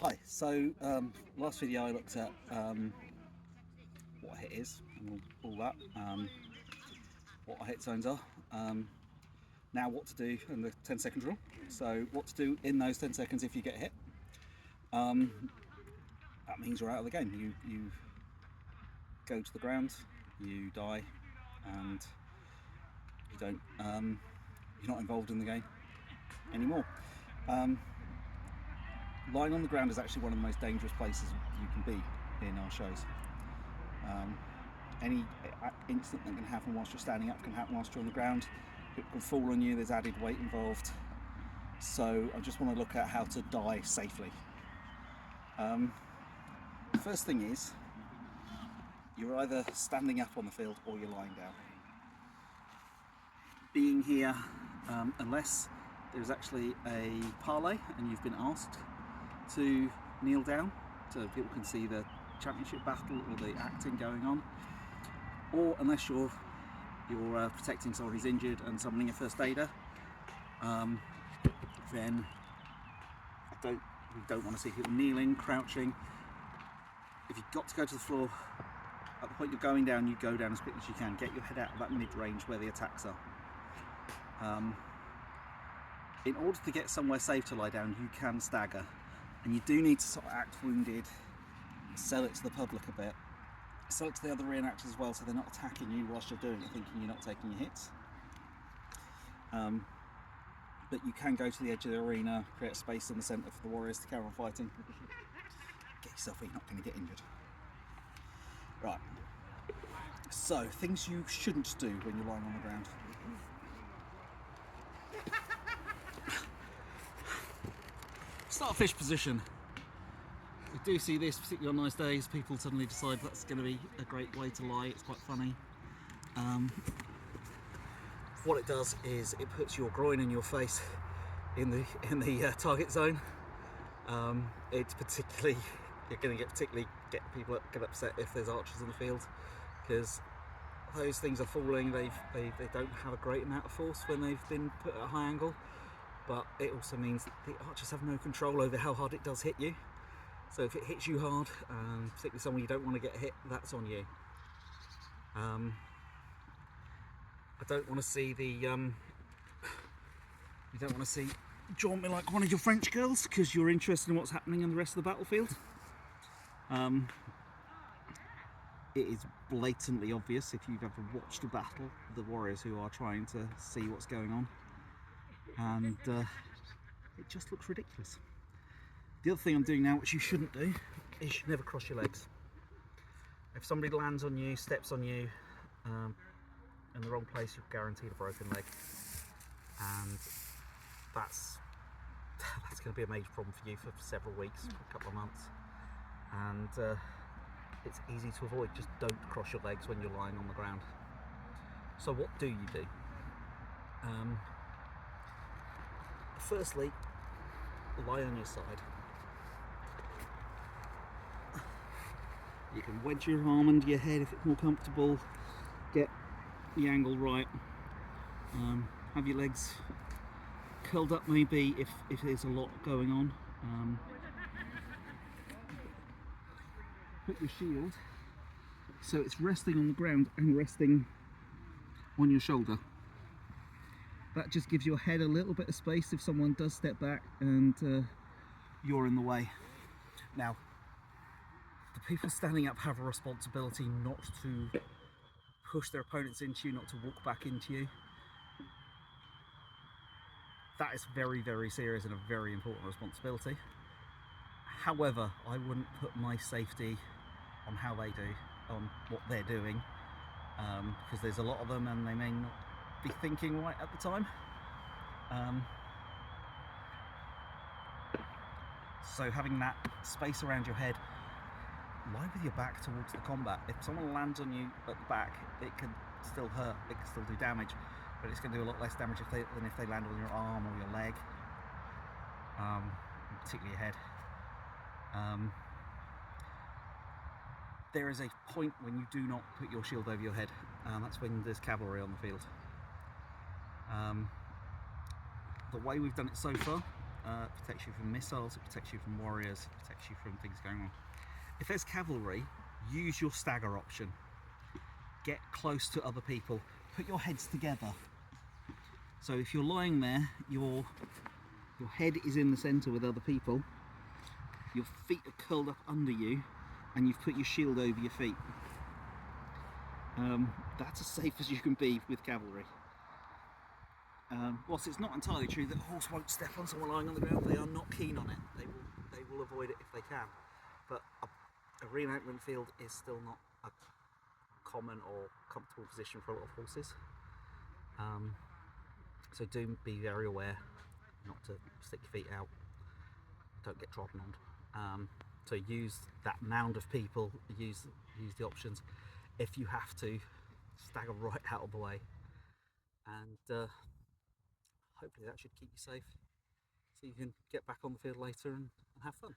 Hi, so last video I looked at what a hit is and all that, what a hit zones are, now what to do in the 10-second rule. So what to do in those 10 seconds if you get hit. That means you're out of the game. You go to the ground, you die, and you don't, you're not involved in the game anymore. Lying on the ground is actually one of the most dangerous places you can be in our shows. Any incident that can happen whilst you're standing up can happen whilst you're on the ground. It can fall on you, there's added weight involved. So I just want to look at how to die safely. First thing is, you're either standing up on the field or you're lying down. Being here, unless there's actually a parlay and you've been asked to kneel down so people can see the championship battle or the acting going on, or unless you're protecting someone who's injured and summoning a first aider, then we don't want to see people kneeling, crouching. If you've got to go to the floor, at the point you're going down, you go down as quickly as you can. Get your head out of that mid-range where the attacks are. In order to get somewhere safe to lie down, you can stagger, and you do need to sort of act wounded, sell it to the public a bit, sell it to the other reenactors as well, so they're not attacking you whilst you're doing it, thinking you're not taking your hits. But you can go to the edge of the arena, create a space in the centre for the warriors to carry on fighting. Get yourself where you're not going to get injured. Right, so things you shouldn't do when you're lying on the ground. Starfish position. We do see this, particularly on nice days, people suddenly decide that's going to be a great way to lie. It's quite funny. What it does is it puts your groin and your face in the target zone. It's particularly, you're going to get people get upset if there's archers in the field, because those things are falling. They don't have a great amount of force when they've been put at a high angle, but it also means that the archers have no control over how hard it does hit you. So if it hits you hard, particularly someone you don't want to get hit, that's on you. I don't want to see you don't want to see jaunt me like one of your French girls because you're interested in what's happening in the rest of the battlefield. It is blatantly obvious if you've ever watched a battle, the warriors who are trying to see what's going on, and it just looks ridiculous. The other thing I'm doing now, which you shouldn't do, is you should never cross your legs. If somebody lands on you, steps on you, in the wrong place, you're guaranteed a broken leg, and that's going to be a major problem for you for several weeks, for a couple of months, and it's easy to avoid. Just don't cross your legs when you're lying on the ground. So what do you do? Firstly, lie on your side. You can wedge your arm under your head if it's more comfortable, get the angle right, have your legs curled up maybe if there's a lot going on. Put your shield so it's resting on the ground and resting on your shoulder. That just gives your head a little bit of space if someone does step back and you're in the way. Now, the people standing up have a responsibility not to push their opponents into you, not to walk back into you. That is very, very serious and a very important responsibility. However, I wouldn't put my safety on how they do, on what they're doing, because there's a lot of them and they may not be thinking right at the time. So having that space around your head, lie with your back towards the combat. If someone lands on you at the back, it can still hurt, it can still do damage, but it's going to do a lot less damage than if they land on your arm or your leg, particularly your head. There is a point when you do not put your shield over your head, that's when there's cavalry on the field. The way we've done it so far protects you from missiles, it protects you from warriors, it protects you from things going on. If there's cavalry, use your stagger option. Get close to other people. Put your heads together. So if you're lying there, your head is in the centre with other people, your feet are curled up under you, and you've put your shield over your feet. That's as safe as you can be with cavalry. Whilst it's not entirely true that a horse won't step on someone lying on the ground, they are not keen on it. They will avoid it if they can. But a reenactment field is still not a common or comfortable position for a lot of horses. So do be very aware not to stick your feet out. Don't get trodden on. So use that mound of people. Use the options. If you have to, stagger right out of the way. And hopefully that should keep you safe, so you can get back on the field later and have fun.